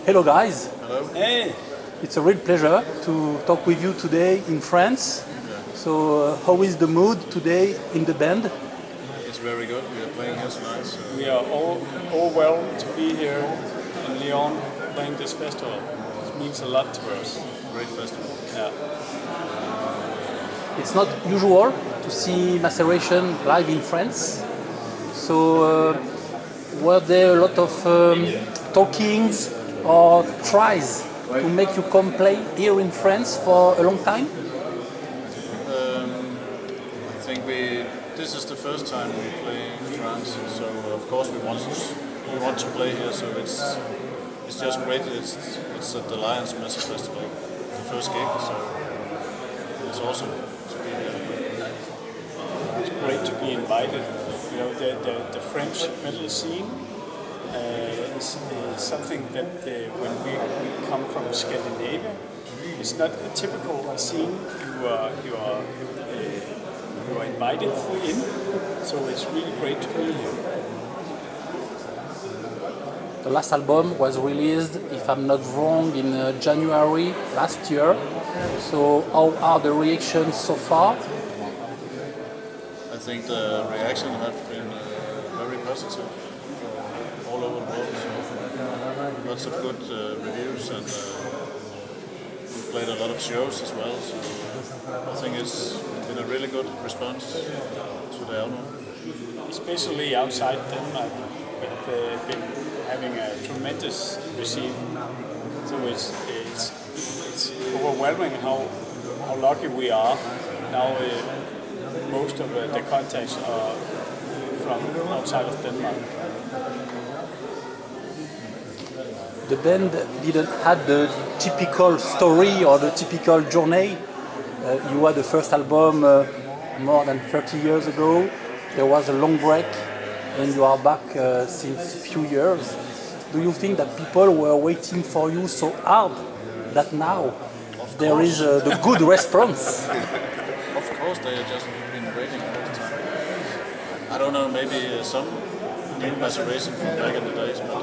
Hello guys, Hello. Hey, it's a real pleasure to talk with you today in France. So how is the mood today in the band? It's very good. We are playing here tonight. So we are all well to be here in Lyon playing this festival. It means a lot to us. great festival. Yeah. It's not usual to see Maceration live in France. So were there a lot of talkings or tries to make you come play here in France for a long time? I think this is the first time we play in France. So of course we want to play here. So it's just great. It's at the Lions Messe Festival, the first gig. So it's awesome to be here. It's great to be invited. You know, the French metal scene is something that when we come from Scandinavia, it's not a typical scene you are invited in. So it's really great to be here. The last album was released, if I'm not wrong, in January last year. So how are the reactions so far? I think the reaction have been very positive from all over the world. So lots of good reviews, and we played a lot of shows as well. So I think it's been a really good response to the album. Especially outside Denmark, we have been having a tremendous receive. So it's overwhelming how lucky we are. Now most of the contacts are from outside of Denmark. The band didn't have the typical story or the typical journey. You had the first album more than 30 years ago. There was a long break, and you are back since a few years. Do you think that people were waiting for you so hard that now there is the good response? Of course, they have just been waiting all the time. I don't know, maybe some new Maceration from back in the days, but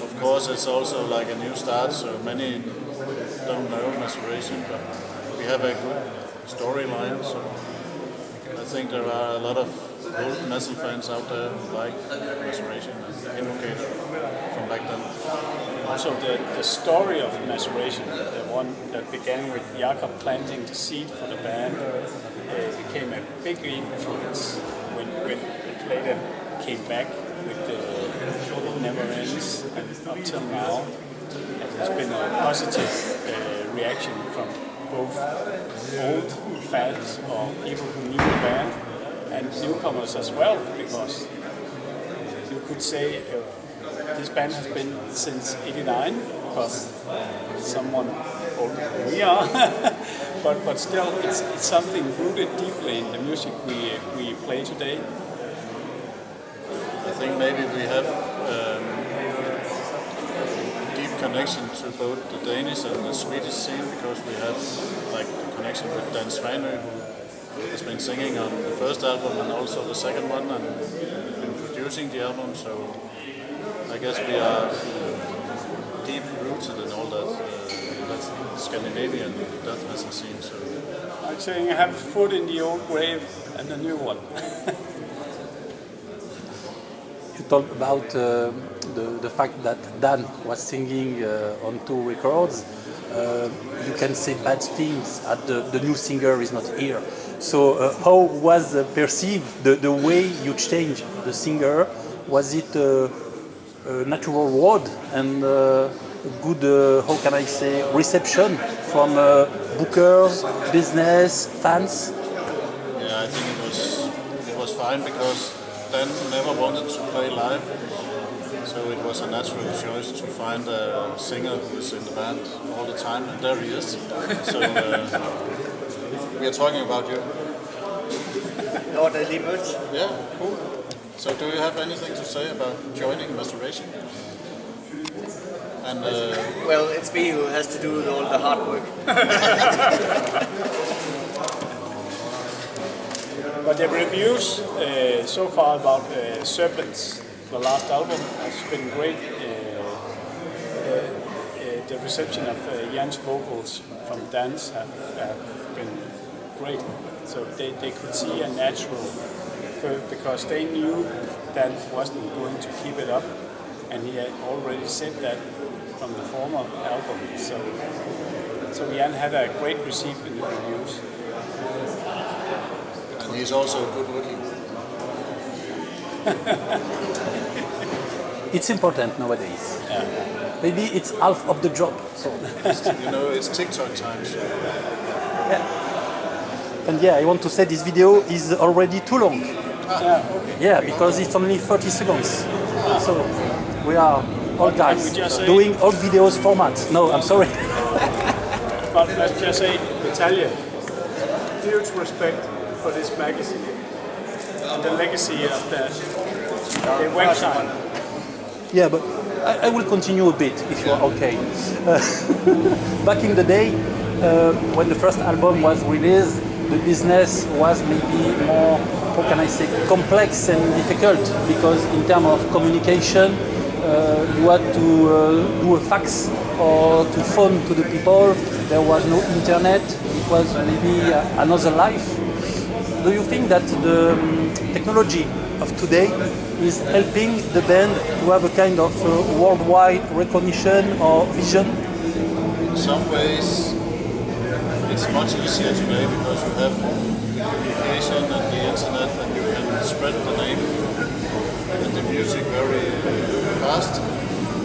of course it's also like a new start, so many don't know Maceration, but we have a good storyline, so I think there are a lot of old metal fans out there who like Maceration and Invocator from back then. Also the story of Maceration, the one that began with Jakob planting the seed for the band, became a big influence when it later came back with the It Never Ends, and until now there's been a positive reaction from both old fans or people who knew the band and newcomers as well, because you could say this band has been since '89, because someone older than we are, but still it's something rooted deeply in the music we play today. I think maybe we have deep connection to both the Danish and the Swedish scene, because we have like the connection with Dan Svanø, who has been singing on the first album and also the second one, and been producing the album. So I guess we are deep rooted in all that Scandinavian death metal scene. So Like saying I have a foot in the old grave and a new one. You talked about the fact that Dan was singing on two records. You can say bad things at the new singer is not here. So how was perceived the way you changed the singer? Was it a natural road and a good, how can I say, reception from bookers, business, fans? yeah, I think it was fine, because Dan never wanted to play live, so it was a natural choice to find a singer who is in the band all the time, and there he is. So we are talking about you. Lord Libert. Yeah, cool. So do you have anything to say about joining Maceration? And Well, it's me who has to do all the hard work. But the reviews so far about Serpents, the last album, has been great. the reception of Jan's vocals from dance have been great. So they could see a natural curve because they knew that wasn't going to keep it up, and he had already said that from the former album. So Jan had a great receipt in the reviews. And he's also good looking. It's important nowadays. Yeah. Maybe it's half of the job. So. You know, it's TikTok times. And yeah, I want to say this video is already too long. Yeah, okay. Yeah, because it's only 30 seconds. So we are all guys we just say- doing all videos formats. No, I'm sorry. But let's just say, Natalia, huge respect for this magazine and the legacy of the website. Yeah, but I will continue a bit if you are okay. Back in the day, when the first album was released, the business was maybe more, how can I say, complex and difficult, because in terms of communication, you had to do a fax or to phone to the people. There was no internet. It was maybe another life. Do you think that the technology of today is helping the band to have a kind of worldwide recognition or vision? In some ways, it's much easier today because you have communication and the internet, and you can spread the name and the music very fast.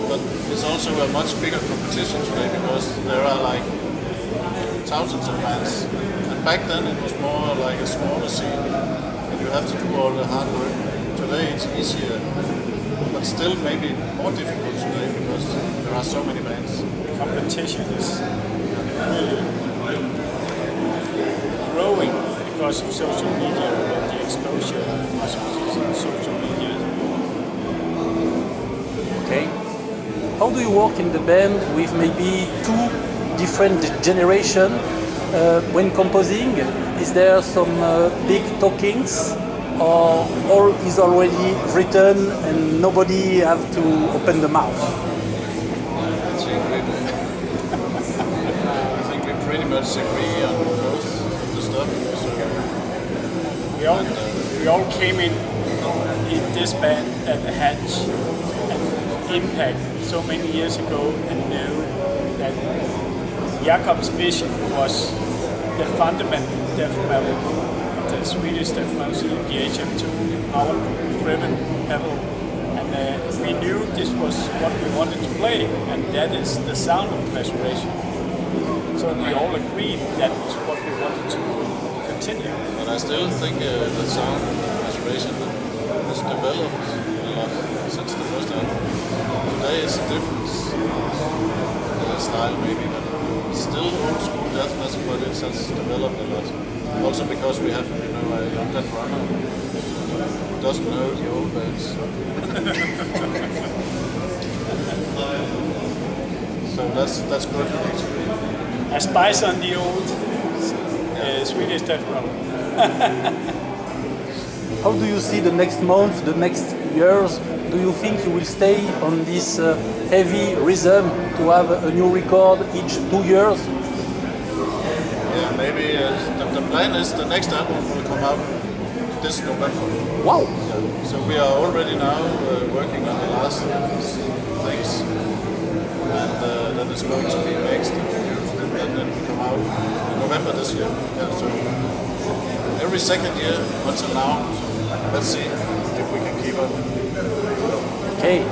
But it's also a much bigger competition today because there are like thousands of bands. And back then it was more like a smaller scene, and you have to do all the hard work. Today it's easier, but still maybe more difficult today because there are so many bands. The competition is really growing because of social media and the exposure of social media. Okay. How do you work in the band with maybe two different generations when composing? Is there some big talkings, or all is already written and nobody have to open the mouth? I think we pretty much agree on most of the stuff. So We all came in this band that had an impact so many years ago and knew that Jakob's vision was the fundamental death metal of the Swedish death metal scene, the HM2, power-driven metal. And we knew this was what we wanted to play, and that is the sound of Maceration. So we all agreed that was what we wanted to continue. But I still think the sound of Maceration has developed a lot since the first album. Today it's a different style maybe, but it's still old school death metal, but it has developed a lot. Also because we have, you know, a younger drummer who doesn't know the old bands. So that's good actually. A spice on the old Swedish death metal. How do you see the next month, the next years? Do you think you will stay on this heavy rhythm to have a new record each 2 years? Yeah, maybe the plan is the next album will come out this November. Wow! Yeah. So we are already now working on the last things, and then it's going to be mixed and produced, and then we come out in November this year. Yeah, so every second year until now. So let's see if we can keep up. Okay.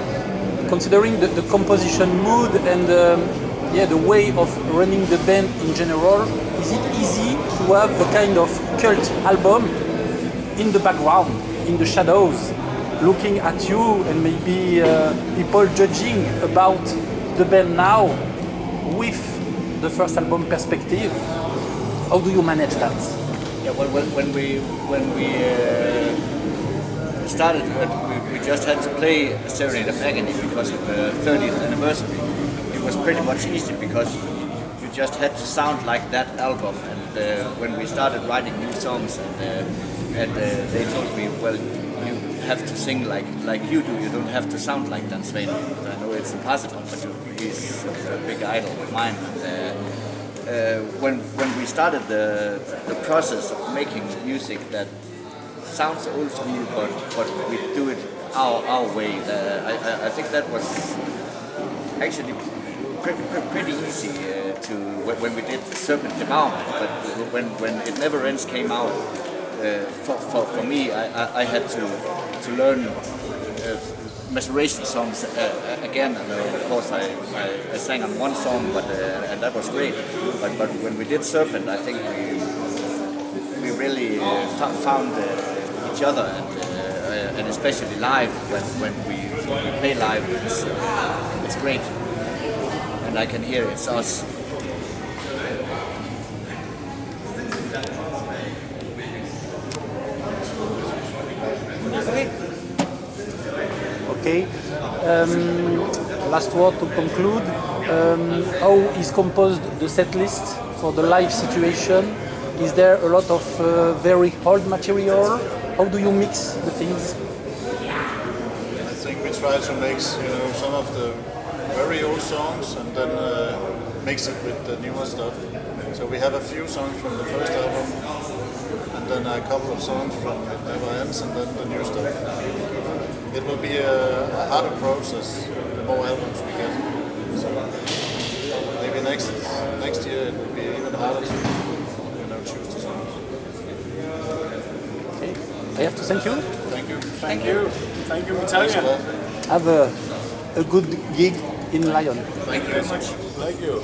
Considering the composition mood and the way of running the band in general, is it easy to have a kind of cult album in the background, in the shadows, looking at you and maybe people judging about the band now with the first album perspective? How do you manage that? Yeah, well, when we started, we just had to play Serenade of Agony because of the 30th anniversary. It was pretty much easy because you just had to sound like that album. And when we started writing new songs, and they told me, well, you have to sing like you do. You don't have to sound like Dan Svein. I know it's impossible, but he's a big idol of mine. When we started the process of making music that sounds old school, but we do it our way, I think that was actually pretty easy to when we did Serpent Devourment. But when It Never Ends came out, for me, I had to learn Maceration songs again, and of course I sang on one song, but and that was great. But when we did Serpent, I think we really found each other, and especially live when we play live, it's great, and I can hear it's us. Okay. Last word to conclude. How is composed the set list for the live situation? Is there a lot of very old material? How do you mix the things? I think we try to mix, some of the very old songs and then mix it with the newer stuff. So we have a few songs from the first album, and then a couple of songs from It Never Ends, and then the new stuff. It will be a harder process the more albums we get. So maybe next year it will be even harder to choose the songs. Okay. I have to thank you. Thank you. Thank you. Thank you, Thanks a Italian. lot. Have a good gig in Lyon. Thank you very much. Thank you.